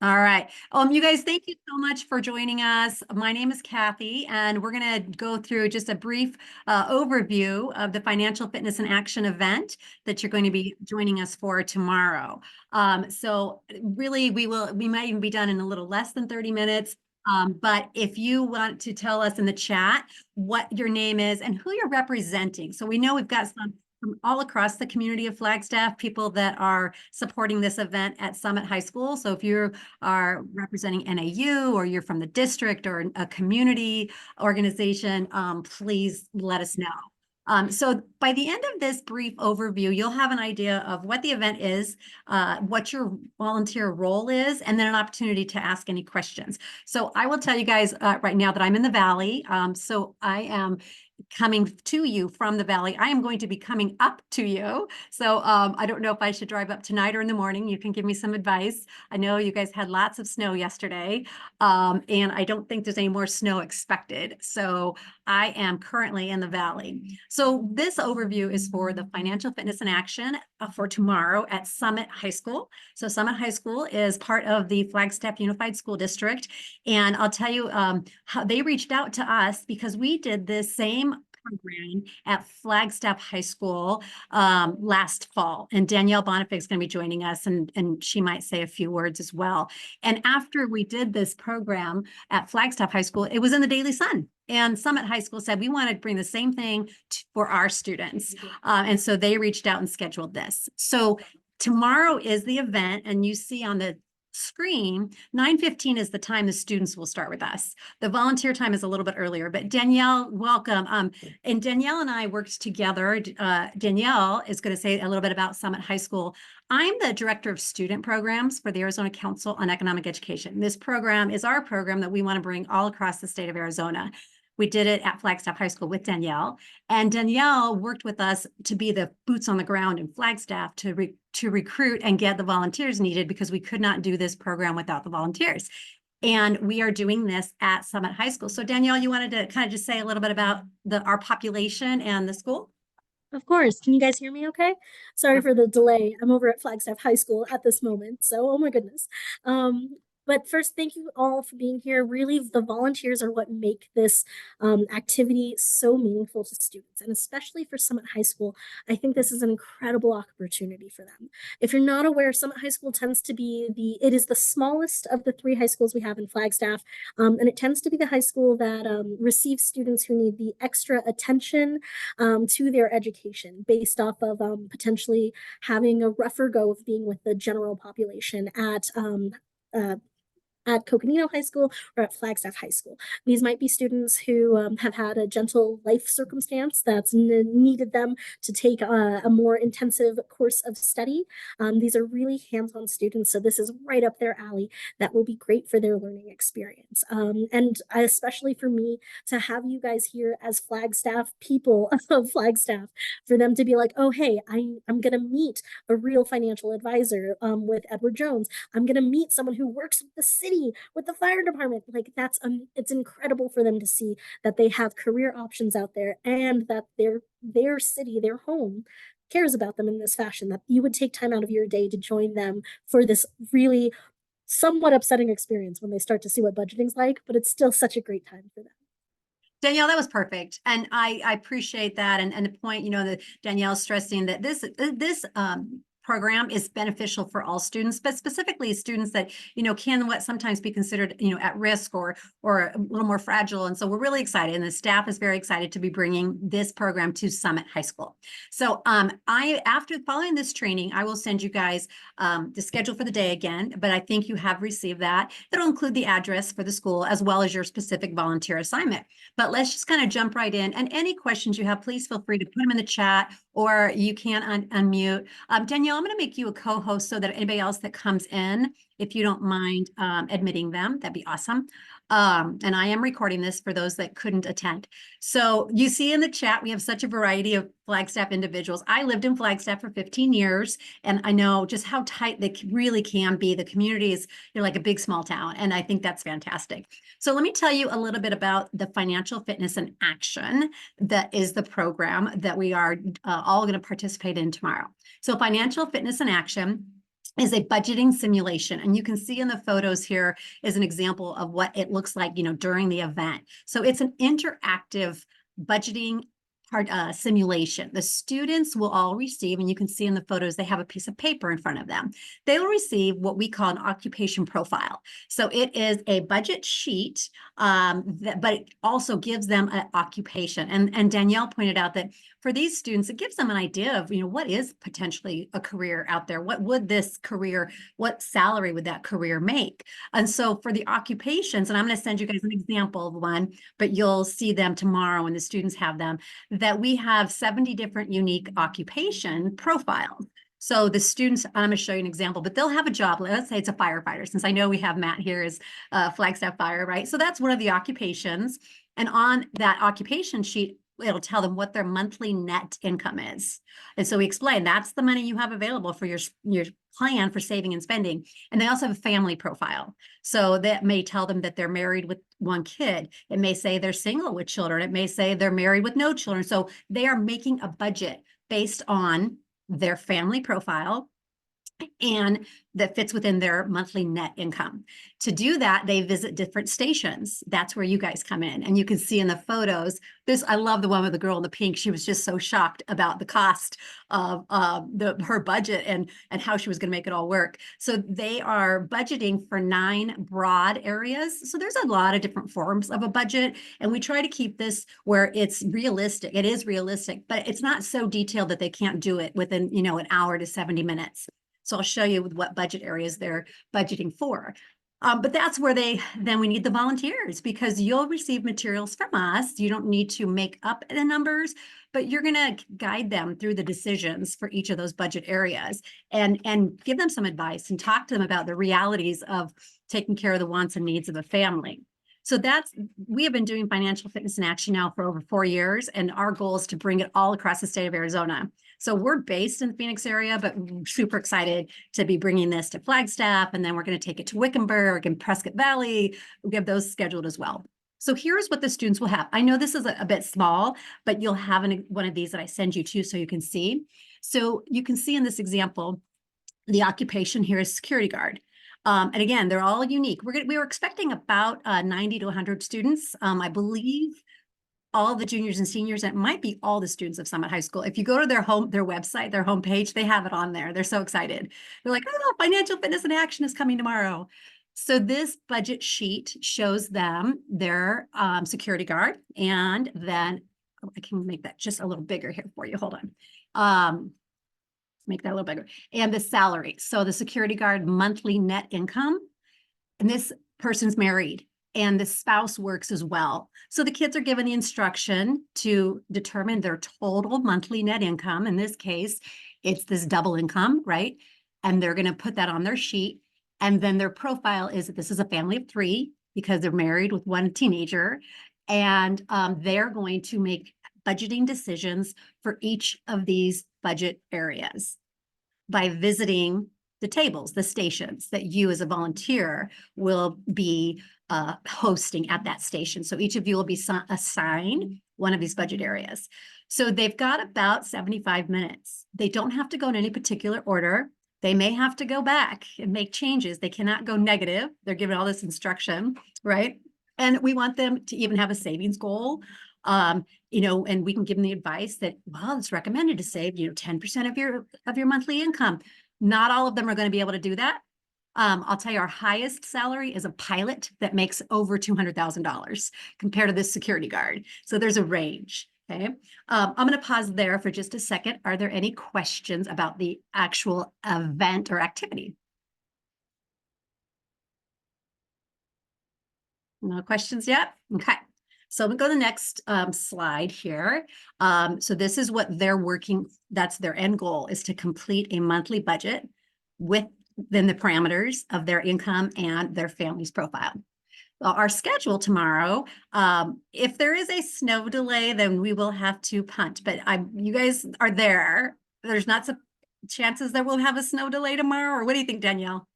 All right. You guys, thank you so much for joining us. My name is Kathy, and we're going to go through just a brief overview of the Financial Fitness and Action event that you're going to be joining us for tomorrow. So really, we might even be done in a little less than 30 minutes. But if you want to tell us in the chat what your name is and who you're representing. So we know we've got some from all across the community of Flagstaff, people that are supporting this event at Summit High School. So if you are representing NAU or you're from the district or a community organization, please let us know. So by the end of this brief overview, you'll have an idea of what the event is, what your volunteer role is, and then an opportunity to ask any questions. So I will tell you guys right now that I'm in the Valley. So I am coming to you from the Valley. I am going to be coming up to you. So I don't know if I should drive up tonight or in the morning. You can give me some advice. I know you guys had lots of snow yesterday, and I don't think there's any more snow expected. So I am currently in the Valley. So this overview is for the Financial Fitness in Action for tomorrow at Summit High School. So Summit High School is part of the Flagstaff Unified School District. And I'll tell you how they reached out to us because we did this same program at Flagstaff High School last fall. And Danielle Bonifig is going to be joining us, and she might say a few words as well. And after we did this program at Flagstaff High School, it was in the Daily Sun. And Summit High School said, we want to bring the same thing for our students. And so they reached out and scheduled this. So tomorrow is the event, and you see on the screen, 9:15 is the time the students will start with us. The volunteer time is a little bit earlier, but Danielle, welcome. And Danielle and I worked together. Danielle is going to say a little bit about Summit High School. I'm the director of student programs for the Arizona Council on Economic Education. This program is our program that we want to bring all across the state of Arizona. We did it at Flagstaff High School with Danielle, and Danielle worked with us to be the boots on the ground in Flagstaff to recruit and get the volunteers needed because we could not do this program without the volunteers. And we are doing this at Summit High School. So Danielle, you wanted to kind of just say a little bit about our population and the school? Of course. Can you guys hear me okay? Sorry for the delay. I'm over at Flagstaff High School at this moment. So, oh my goodness. But first, thank you all for being here. Really, the volunteers are what make this activity so meaningful to students, and especially for Summit High School. I think this is an incredible opportunity for them. If you're not aware, Summit High School tends to be it is the smallest of the 3 high schools we have in Flagstaff, and it tends to be the high school that receives students who need the extra attention to their education based off of potentially having a rougher go of being with the general population at Coconino High School or at Flagstaff High School. These might be students who have had a gentle life circumstance that's needed them to take a more intensive course of study. These are really hands-on students, so this is right up their alley. That will be great for their learning experience. And especially for me to have you guys here as Flagstaff people of Flagstaff, for them to be like, oh, hey, I'm going to meet a real financial advisor with Edward Jones. I'm going to meet someone who works with the city, with the fire department. Like it's incredible for them to see that they have career options out there and that their city, their home cares about them in this fashion, that you would take time out of your day to join them for this really somewhat upsetting experience when they start to see what budgeting's like, but it's still such a great time for them. Danielle, that was perfect. And I appreciate that. And the point, that Danielle's stressing that this program is beneficial for all students, but specifically students that, can what sometimes be considered, at risk or a little more fragile. And so we're really excited. And the staff is very excited to be bringing this program to Summit High School. So after following this training, I will send you guys the schedule for the day again, but I think you have received that. It'll include the address for the school as well as your specific volunteer assignment. But let's just kind of jump right in. And any questions you have, please feel free to put them in the chat, or you can unmute. Danielle, I'm going to make you a co-host so that anybody else that comes in, if you don't mind admitting them, that'd be awesome. And I am recording this for those that couldn't attend. So you see in the chat, we have such a variety of Flagstaff individuals. I lived in Flagstaff for 15 years, and I know just how tight they really can be. The community is, like a big small town, and I think that's fantastic. So let me tell you a little bit about the Financial Fitness in Action. That is the program that we are all going to participate in tomorrow. So Financial Fitness in Action is a budgeting simulation. And you can see in the photos here is an example of what it looks like, during the event. So it's an interactive budgeting simulation. The students will all receive, and you can see in the photos, they have a piece of paper in front of them. They will receive what we call an occupation profile. So it is a budget sheet, but it also gives them an occupation. And Danielle pointed out that for these students, it gives them an idea of, what is potentially a career out there? What would this career, what salary would that career make? And so for the occupations, and I'm going to send you guys an example of one, but you'll see them tomorrow when the students have them, that we have 70 different unique occupation profiles. So the students, I'm going to show you an example, but they'll have a job. Let's say it's a firefighter, since I know we have Matt here as Flagstaff Fire, right? So that's one of the occupations. And on that occupation sheet, it'll tell them what their monthly net income is. And so we explain that's the money you have available for your plan for saving and spending. And they also have a family profile. So that may tell them that they're married with one kid. It may say they're single with children. It may say they're married with no children. So they are making a budget based on their family profile and that fits within their monthly net income. To do that, they visit different stations. That's where you guys come in. And you can see in the photos, I love the one with the girl in the pink. She was just so shocked about the cost of her budget and how she was going to make it all work. So they are budgeting for 9 broad areas. So there's a lot of different forms of a budget. And we try to keep this where it's realistic. It is realistic, but it's not so detailed that they can't do it within, an hour to 70 minutes. So I'll show you what budget areas they're budgeting for. But that's where then we need the volunteers, because you'll receive materials from us. You don't need to make up the numbers, but you're going to guide them through the decisions for each of those budget areas and give them some advice and talk to them about the realities of taking care of the wants and needs of a family. So we have been doing financial fitness in action now for over 4 years, and our goal is to bring it all across the state of Arizona. So we're based in the Phoenix area, but we're super excited to be bringing this to Flagstaff, and then we're going to take it to Wickenburg and Prescott Valley. We'll get those scheduled as well. So here's what the students will have. I know this is a bit small, but you'll have one of these that I send you to so you can see. So you can see in this example, the occupation here is security guard. And again, they're all unique. We were expecting about 90 to 100 students. I believe all the juniors and seniors, and it might be all the students of Summit High School. If you go to their website, their homepage, they have it on there. They're so excited. They're like, oh, financial fitness in action is coming tomorrow. So this budget sheet shows them their security guard. And then I can make that just a little bigger here for you. Hold on. Make that a little bigger. And the salary. So the security guard monthly net income, and this person's married and the spouse works as well. So the kids are given the instruction to determine their total monthly net income. In this case, it's this double income, right? And they're going to put that on their sheet. And then their profile is that this is a family of 3 because they're married with one teenager. And they're going to make budgeting decisions for each of these budget areas by visiting the tables, the stations that you as a volunteer will be hosting at that station. So each of you will be assigned one of these budget areas. So they've got about 75 minutes. They don't have to go in any particular order. They may have to go back and make changes. They cannot go negative. They're given all this instruction, right? And we want them to even have a savings goal. And we can give them the advice that, well, it's recommended to save, 10% of your monthly income. Not all of them are going to be able to do that. I'll tell you, our highest salary is a pilot that makes over $200,000 compared to this security guard. So there's a range. Okay. I'm going to pause there for just a second. Are there any questions about the actual event or activity? No questions yet? Okay. So I'm going to go to the next slide here. So this is what they're working. That's their end goal, is to complete a monthly budget within the parameters of their income and their family's profile. Well, our schedule tomorrow, if there is a snow delay, then we will have to punt. But you guys are there. There's not some chances that we'll have a snow delay tomorrow, or what do you think, Danielle?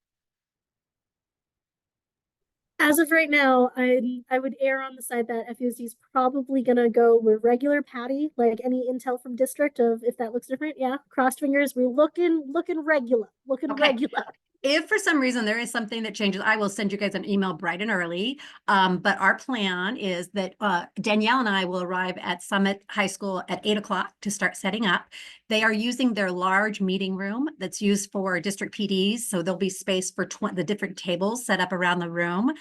As of right now, I would err on the side that FUSD is probably gonna go with regular Patty, like any intel from district of if that looks different. Yeah, crossed fingers. We're looking regular, looking Okay. regular. If for some reason there is something that changes, I will send you guys an email bright and early. But our plan is that Danielle and I will arrive at Summit High School at 8 o'clock to start setting up. They are using their large meeting room that's used for district PDs. So there'll be space for the different tables set up around the room.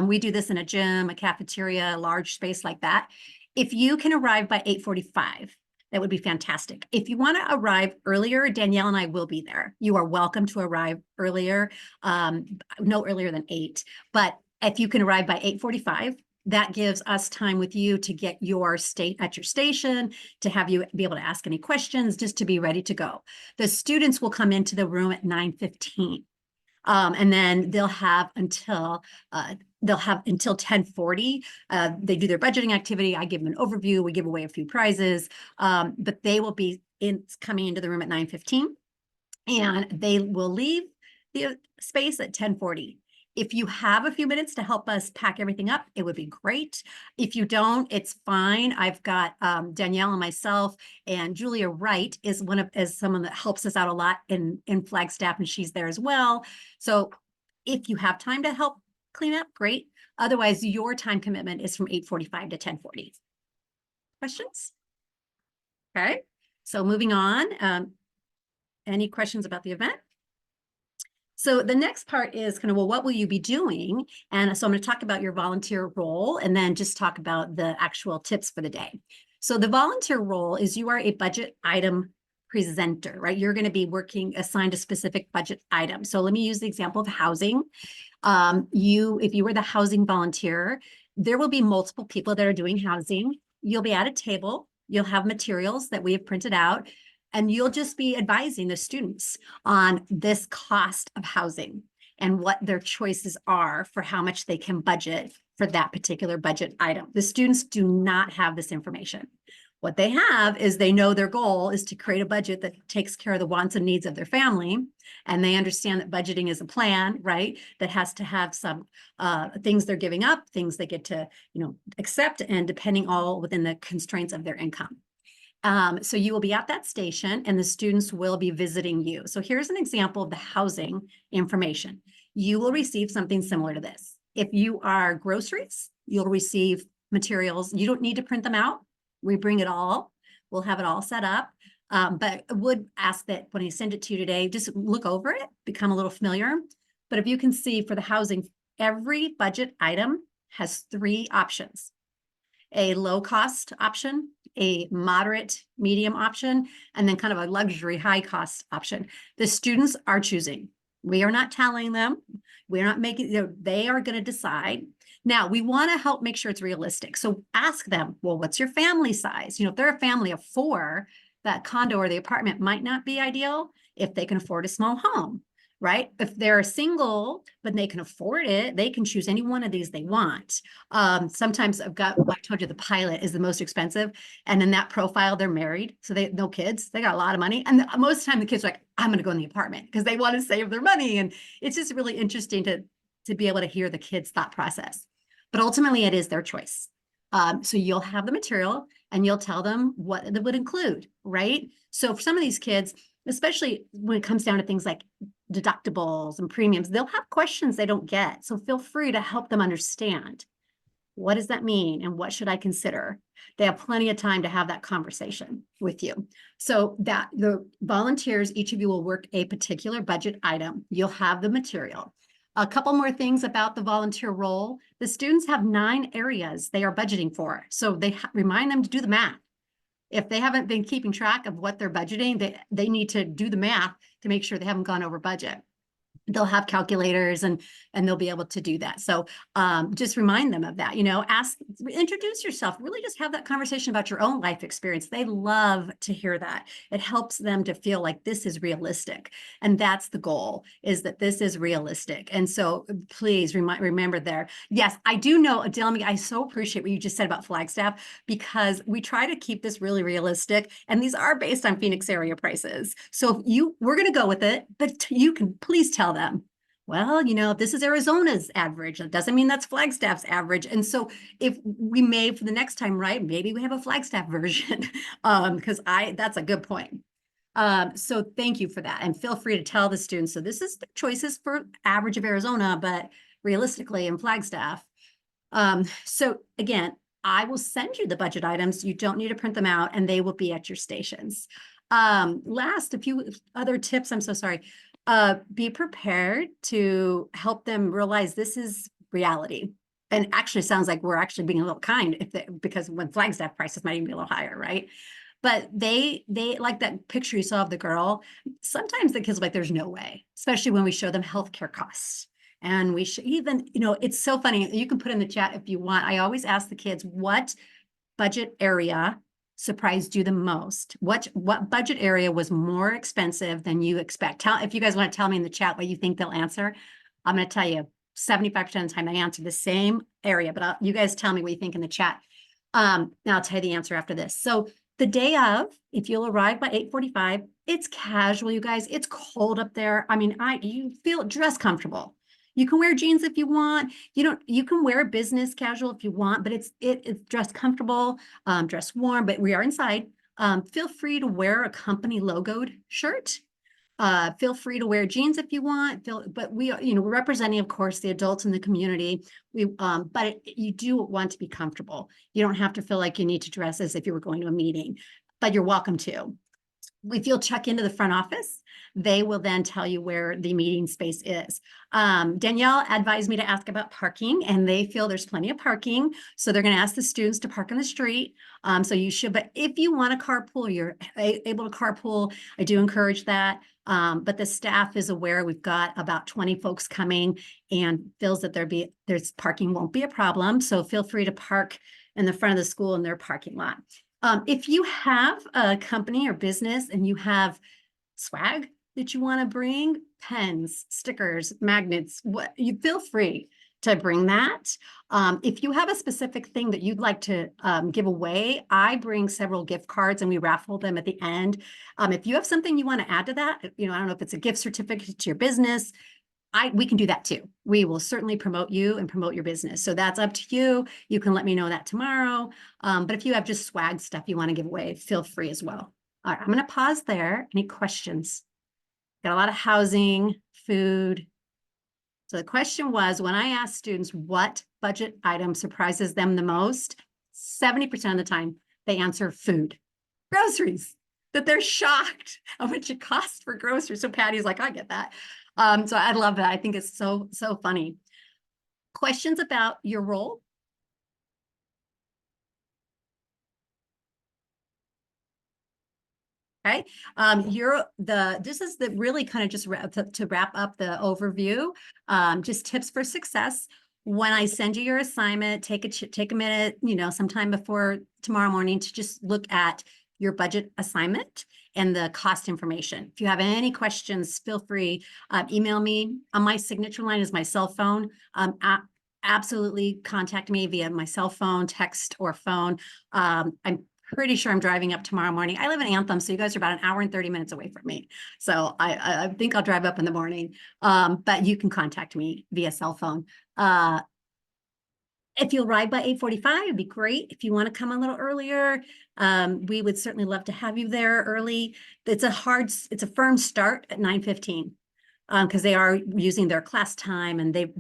We do this in a gym, a cafeteria, a large space like that. If you can arrive by 8:45, that would be fantastic. If you want to arrive earlier, Danielle and I will be there. You are welcome to arrive earlier, no earlier than 8. But if you can arrive by 8:45, that gives us time with you to get your state at your station, to have you be able to ask any questions, just to be ready to go. The students will come into the room at 9:15. And then they'll have until 10:40. They do their budgeting activity. I give them an overview. We give away a few prizes, but they will be coming into the room at 9:15, and they will leave the space at 10:40. If you have a few minutes to help us pack everything up, it would be great. If you don't, it's fine. I've got Danielle and myself, and Julia Wright is someone that helps us out a lot in Flagstaff, and she's there as well. So if you have time to help clean up, great. Otherwise, your time commitment is from 8:45 to 10:40. Questions? Okay, so moving on. Any questions about the event? So the next part is kind of, well, what will you be doing? And so I'm going to talk about your volunteer role and then just talk about the actual tips for the day. So the volunteer role is you are a budget item presenter, right? You're going to be working assigned a specific budget item. So let me use the example of housing. If you were the housing volunteer, there will be multiple people that are doing housing. You'll be at a table. You'll have materials that we have printed out, and you'll just be advising the students on this cost of housing and what their choices are for how much they can budget for that particular budget item. The students do not have this information. What they have is they know their goal is to create a budget that takes care of the wants and needs of their family. And they understand that budgeting is a plan, right? That has to have some things they're giving up, things they get to, accept, and depending all within the constraints of their income. So you will be at that station and the students will be visiting you. So here's an example of the housing information. You will receive something similar to this. If you are groceries, you'll receive materials. You don't need to print them out. We bring it all. We'll have it all set up. But I would ask that when I send it to you today, just look over it, become a little familiar. But if you can see for the housing, every budget item has 3 options: a low cost option, a moderate medium option, and then kind of a luxury high cost option. The students are choosing. We are not telling them. We're not making, they are going to decide. Now, we want to help make sure it's realistic. So ask them, well, what's your family size? If they're a family of 4, that condo or the apartment might not be ideal if they can afford a small home, right? If they're single, but they can afford it, they can choose any one of these they want. Sometimes I told you the pilot is the most expensive. And in that profile, they're married. So they no kids, they got a lot of money. And most of the time the kids are like, I'm going to go in the apartment because they want to save their money. And it's just really interesting to be able to hear the kids' thought process. But ultimately it is their choice. So you'll have the material and you'll tell them what it would include, right? So for some of these kids, especially when it comes down to things like deductibles and premiums, they'll have questions they don't get. So feel free to help them understand, what does that mean and what should I consider? They have plenty of time to have that conversation with you. So that the volunteers, each of you will work a particular budget item. You'll have the material. A couple more things about the volunteer role. The students have 9 areas they are budgeting for. So they remind them to do the math. If they haven't been keeping track of what they're budgeting, they need to do the math to make sure they haven't gone over budget. They'll have calculators and they'll be able to do that. So just remind them of that, introduce yourself, really just have that conversation about your own life experience. They love to hear that. It helps them to feel like this is realistic. And that's the goal, is that this is realistic. And so please remember there. Yes, I do know, Adelmi, I so appreciate what you just said about Flagstaff, because we try to keep this really realistic. And these are based on Phoenix area prices. So we're going to go with it, but you can please tell them Well, this is Arizona's average. That doesn't mean that's Flagstaff's average. And so if we may, for the next time, right, maybe we have a Flagstaff version, because that's a good point. So thank you for that. And feel free to tell the students, so this is the choices for average of Arizona, but realistically in Flagstaff. So again, I will send you the budget items. You don't need to print them out, and they will be at your stations. Last, a few other tips. I'm so sorry. Be prepared to help them realize this is reality. And actually sounds like we're actually being a little kind because when Flagstaff prices might even be a little higher, right? But they like that picture you saw of the girl. Sometimes the kids are like, there's no way, especially when we show them healthcare costs. And we should even, it's so funny. You can put in the chat if you want. I always ask the kids, what budget area surprised you the most? What budget area was more expensive than you expect? If you guys want to tell me in the chat what you think they'll answer, I'm going to tell you 75% of the time they answer the same area, but you guys tell me what you think in the chat. Now I'll tell you the answer after this. So the day of, if you'll arrive by 8:45, it's casual, you guys. It's cold up there. I mean, you feel dress comfortable. You can wear jeans if you want. You can wear business casual if you want, but it's dress comfortable, dress warm, but we are inside. Feel free to wear a company logoed shirt. Feel free to wear jeans if you want. But we're representing, of course, the adults in the community. But you do want to be comfortable. You don't have to feel like you need to dress as if you were going to a meeting, but you're welcome to. If you'll check into the front office, they will then tell you where the meeting space is. Danielle advised me to ask about parking, and they feel there's plenty of parking. So they're going to ask the students to park on the street. So you should, but if you want to carpool, you're able to carpool. I do encourage that. But the staff is aware we've got about 20 folks coming and feels that there's parking won't be a problem. So feel free to park in the front of the school in their parking lot. If you have a company or business and you have swag that you want to bring, pens, stickers, magnets, you feel free to bring that. If you have a specific thing that you'd like to give away, I bring several gift cards and we raffle them at the end. If you have something you want to add to that, I don't know if it's a gift certificate to your business, we can do that too. We will certainly promote you and promote your business. So that's up to you. You can let me know that tomorrow. But if you have just swag stuff you want to give away, feel free as well. All right, I'm going to pause there. Any questions? Got a lot of housing, food. So the question was, when I asked students what budget item surprises them the most, 70% of the time they answer food, groceries, that they're shocked how much it costs for groceries. So Patty's like, I get that. So I love that. I think it's so funny. Questions about your role? Okay. This is the really kind of just to wrap up the overview. Just tips for success. When I send you your assignment, take a minute, sometime before tomorrow morning to just look at your budget assignment and the cost information. If you have any questions, feel free, email me. On my signature line is my cell phone. Absolutely contact me via my cell phone, text, or phone. I'm pretty sure I'm driving up tomorrow morning. I live in Anthem, so you guys are about an hour and 30 minutes away from me. So I think I'll drive up in the morning, but you can contact me via cell phone. If you'll arrive by 8:45, it'd be great. If you want to come a little earlier, we would certainly love to have you there early. It's a firm start at 9:15 because they are using their class time and they've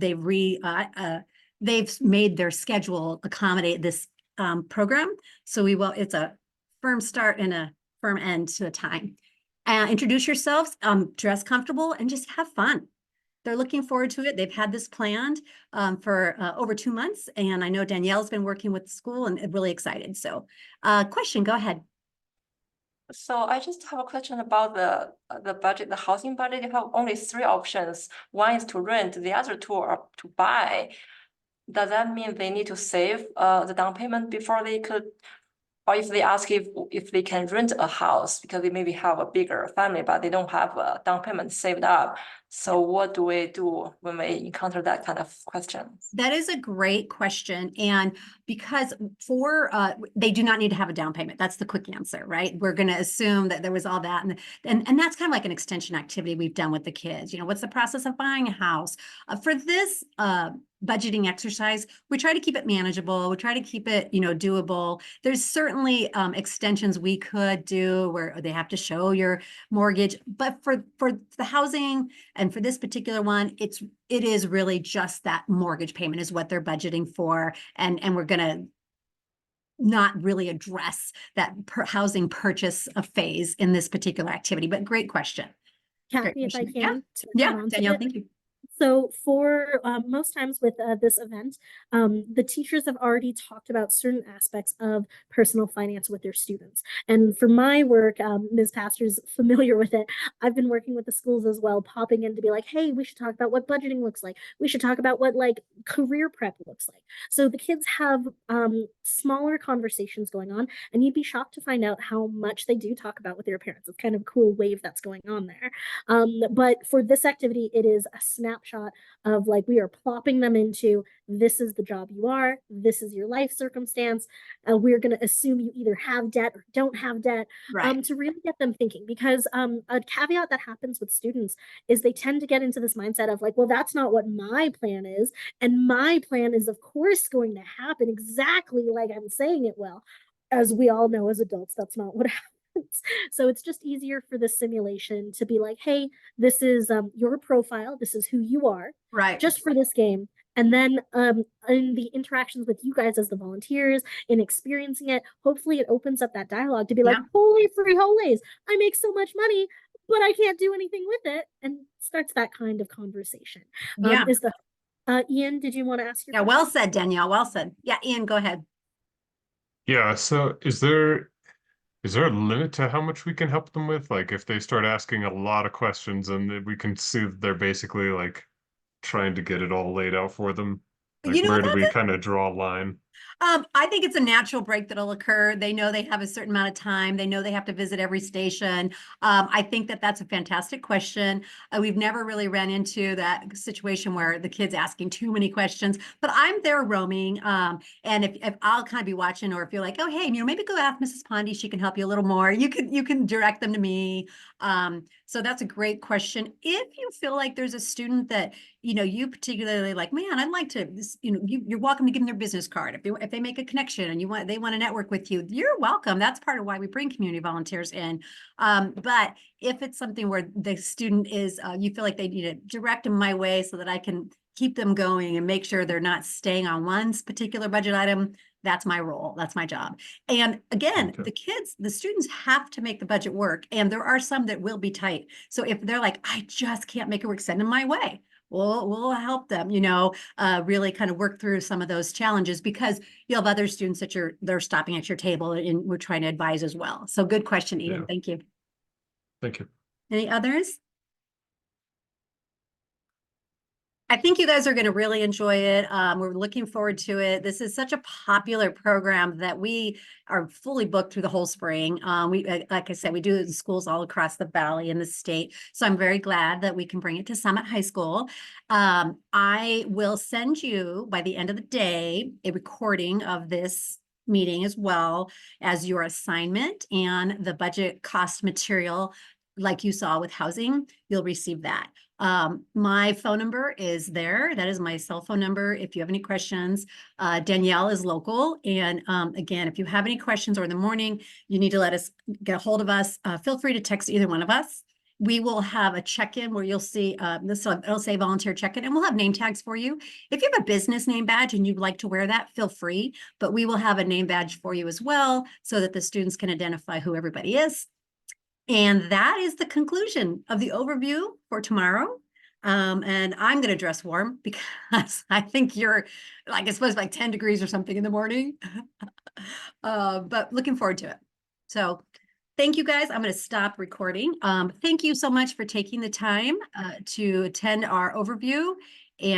made their schedule accommodate this program. So it's a firm start and a firm end to the time. Introduce yourselves, dress comfortable, and just have fun. They're looking forward to it. They've had this planned for over 2 months. And I know Danielle's been working with the school and really excited. So question, go ahead. So I just have a question about the budget, the housing budget. You have only 3 options. One is to rent, the other 2 are to buy. Does that mean they need to save the down payment before they could, or if they ask if they can rent a house because they maybe have a bigger family, but they don't have a down payment saved up, So what do we do when we encounter that kind of questions? That is a great question. And because they do not need to have a down payment. That's the quick answer, right? We're going to assume that there was all that. And that's kind of like an extension activity we've done with the kids. What's the process of buying a house? For this budgeting exercise, we try to keep it manageable. We try to keep it, doable. There's certainly extensions we could do where they have to show your mortgage. But for the housing and for this particular one, it is really just that mortgage payment is what they're budgeting for. And we're going to not really address that housing purchase phase in this particular activity, but great question. Kathy, if I Yeah. can, to Yeah, add on to Danielle, it. thank you. So for most times with this event, the teachers have already talked about certain aspects of personal finance with their students. And for my work, Ms. Pastor's familiar with it. I've been working with the schools as well, popping in to be like, hey, we should talk about what budgeting looks like. We should talk about what like career prep looks like. So the kids have smaller conversations going on, and you'd be shocked to find out how much they do talk about with their parents. It's kind of a cool wave that's going on there. But for this activity, it is a snapshot of like we are plopping them into this is the job you are, this is your life circumstance. We're going to assume you either have debt or don't have debt, Right. to really get them thinking. Because a caveat that happens with students is they tend to get into this mindset of like, well, that's not what my plan is. And my plan is, of course, going to happen exactly like I'm saying it will. As we all know as adults, that's not what happens. So it's just easier for the simulation to be like, hey, this is your profile, this is who you are, Right. just for this game. And then in the interactions with you guys as the volunteers, in experiencing it, hopefully it opens up that dialogue to be like, Yeah. holy free holies, I make so much money, but I can't do anything with it. And starts that kind of conversation. Yeah. Ian, did you want to ask your Yeah. question? Well said, Danielle. Well said. Yeah. Ian, go ahead. Yeah, so is there a limit to how much we can help them with? Like if they start asking a lot of questions and we can see that they're basically like trying to get it all laid out for them. Like where do we kind of draw a line? I think it's a natural break that'll occur. They know they have a certain amount of time. They know they have to visit every station. I think that that's a fantastic question. We've never really ran into that situation where the kid's asking too many questions, but I'm there roaming. And if I'll kind of be watching, or if you're like, oh, hey, maybe go ask Mrs. Pondy, she can help you a little more. You can direct them to me. So that's a great question. If you feel like there's a student that you particularly like, man, I'd like to, you're welcome to give them their business card. If they make a connection and they want to network with you, you're welcome. That's part of why we bring community volunteers in. But if it's something where the student is, you feel like they need to direct them my way so that I can keep them going and make sure they're not staying on one particular budget item, that's my role. That's my job. And again, the students have to make the budget work. And there are some that will be tight. So if they're like, I just can't make it work, send them my way. We'll help them, really kind of work through some of those challenges, because you have other students that they're stopping at your table and we're trying to advise as well. So good question, Ian. Yeah. Thank you. Thank you. Any others? I think you guys are going to really enjoy it. We're looking forward to it. This is such a popular program that we are fully booked through the whole spring. Like I said, we do it in schools all across the valley in the state. So I'm very glad that we can bring it to Summit High School. I will send you by the end of the day a recording of this meeting as well as your assignment and the budget cost material. Like you saw with housing, you'll receive that. My phone number is there. That is my cell phone number. If you have any questions, Danielle is local. And again, if you have any questions or in the morning, you need to get a hold of us. Feel free to text either one of us. We will have a check-in where you'll see it'll say volunteer check-in, and we'll have name tags for you. If you have a business name badge and you'd like to wear that, feel free, but we will have a name badge for you as well so that the students can identify who everybody is. And that is the conclusion of the overview for tomorrow. And I'm going to dress warm because I think you're it's supposed to be like 10 degrees or something in the morning. But looking forward to it. So thank you guys. I'm going to stop recording. Thank you so much for taking the time to attend our overview.